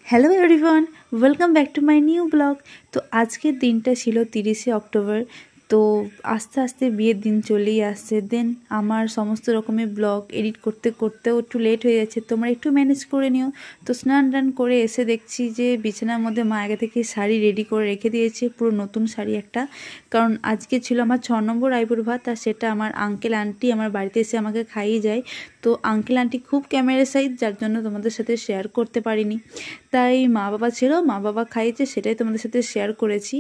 Hello everyone, welcome back to my new blog. তো আজকের দিনটা ছিল 30শে অক্টোবর। তো আস্তে আস্তে বিয়ের দিন চলেই আসছে। দেন আমার সমস্ত রকমের ব্লগ এডিট করতে করতেও একটু লেট হয়ে যাচ্ছে, তোমরা একটু ম্যানেজ করে নিও। তো স্নান টান করে এসে দেখছি যে বিছানার মধ্যে মা আগে থেকে শাড়ি রেডি করে রেখে দিয়েছে, পুরো নতুন শাড়ি একটা। কারণ আজকে ছিল আমার 6 নম্বর আইবুড়ো ভাত, আর সেটা আমার আঙ্কেল আন্টি আমার বাড়িতে এসে আমাকে খাইয়ে যায়। তো আঙ্কেল আন্টি খুব ক্যামেরা সাইজ, যার জন্য তোমাদের সাথে শেয়ার করতে পারিনি। তাই মা বাবা ছিল, মা বাবা খাইয়েছে, সেটাই তোমাদের সাথে শেয়ার করেছি।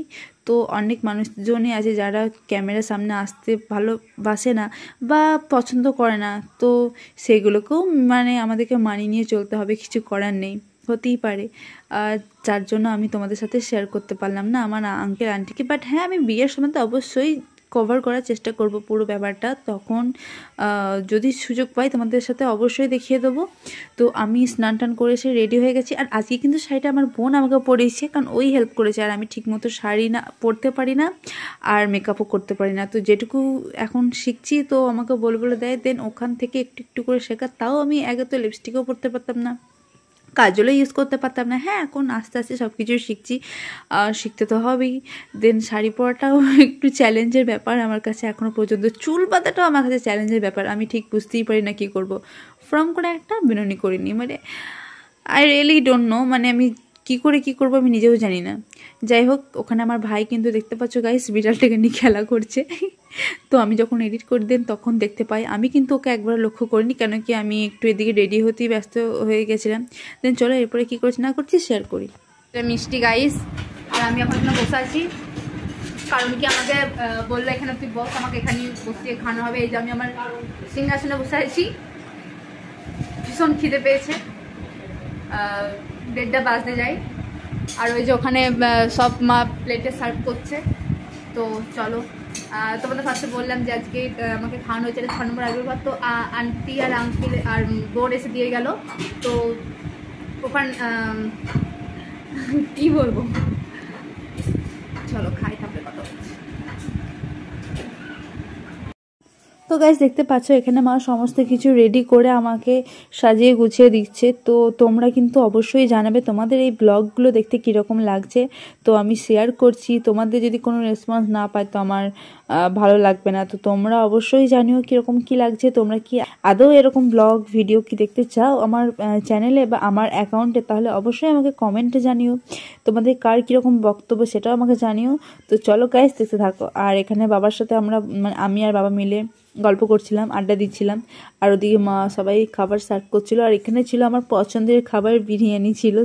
তো অনেক মানুষজনই আছে যারা ক্যামেরার সামনে আসতে ভালোবাসে না বা পছন্দ করে না, তো সেগুলোকেও আমাদেরকে মানিয়ে নিয়ে চলতে হবে, কিছু করার নেই, হতেই পারে। যার জন্য আমি তোমাদের সাথে শেয়ার করতে পারলাম না আমার আঙ্কেল আন্টিকে। বাট হ্যাঁ, আমি বিয়ের সময় তো অবশ্যই কভার করার চেষ্টা করব পুরো ব্যাপারটা, তখন যদি সুযোগ পাই তোমাদের সাথে অবশ্যই দেখিয়ে দেবো। তো আমি স্নান টান করে এসে রেডি হয়ে গেছি। আর আজকে কিন্তু শাড়িটা আমার বোন আমাকে পরিয়েছে, কারণ ওই হেল্প করেছে। আর আমি ঠিকমতো শাড়ি না পরতে পারি না, আর মেকআপও করতে পারি না। তো যেটুকু এখন শিখছি, তো আমাকে বলে দেয়, দেন ওখান থেকে একটু একটু করে শেখা। তাও আমি আগে তো লিপস্টিকও পরতে পারতাম না, কাজলও ইউজ করতে পারতাম না। হ্যাঁ, এখন আস্তে আস্তে সব কিছুই শিখছি, শিখতে তো হবেই। দেন শাড়ি পরাটাও একটু চ্যালেঞ্জের ব্যাপার আমার কাছে এখনও পর্যন্ত। চুল বাঁধাটাও আমার কাছে চ্যালেঞ্জের ব্যাপার, আমি ঠিক বুঝতেই পারি না কী করব। ফ্রম করে একটা বিনুনি করিনি, আই রিয়েলি ডোন্ট নো, আমি কী করবো আমি নিজেও জানি না। যাই হোক, ওখানে আমার ভাই কিন্তু দেখতে পাচ্ছ গাইস, বিড়ালটাকে নিয়ে খেলা করছে। তো আমি যখন এডিট করে দেন তখন দেখতে পাই, আমি কিন্তু ওকে একবার লক্ষ্য করিনি, কেন কি আমি একটু এদিকে রেডি হতেই ব্যস্ত হয়ে গেছিলাম। দেন চলো এরপরে কী করছি না করছি শেয়ার করি। মিষ্টি গাইস, আর আমি এখন এখানে বসে আছি, কারণ কি আমাকে বললো এখানে তুই বস, আমাকে এখানে বসিয়ে খাওয়ানো হবে। এই যে আমি আমার সিংহাসনে বসে আছি, ভীষণ খিদে পেয়েছে, 1:30 বাজতে যায়। আর ওই যে ওখানে সব মা প্লেটে সার্ভ করছে। তো চলো, তোমাদের ফার্স্টে বললাম যে আজকে আমাকে খাওয়ানো হয়েছে 6 নম্বর আলুর ভাত। তো আন্টি আর আঙ্কেল আর বোন এসে দিয়ে গেল। তো ওখানে কি বলবো, চলো খাই, তারপরে কথা বলছি। তো গাইস, দেখতে পাচ্ছ এখানে মা সমস্ত কিছু রেডি করে আমাকে সাজিয়ে গুছিয়ে দিচ্ছে। তো তোমরা কিন্তু অবশ্যই জানাবে তোমাদের এই ব্লগগুলো দেখতে কীরকম লাগছে। তো আমি শেয়ার করছি, তোমাদের যদি কোনো রেসপন্স না পায় তো আমার ভালো লাগবে না। তো তোমরা অবশ্যই জানিও কীরকম কী লাগছে, তোমরা কি আদৌ এরকম ব্লগ ভিডিও কি দেখতে চাও আমার চ্যানেলে বা আমার অ্যাকাউন্টে, তাহলে অবশ্যই আমাকে কমেন্টে জানিও। তোমাদের কার কীরকম বক্তব্য সেটাও আমাকে জানিও। তো চলো গাইস, দেখতে থাকো। আর এখানে বাবার সাথে আমি আর বাবা মিলে গল্প করছিলাম, আড্ডা দিচ্ছিলাম। আর ওদিকে মা সবাই খাবার সার্ভ করছিল। আর এখানে ছিল আমার পছন্দের খাবার, বিরিয়ানি ছিল।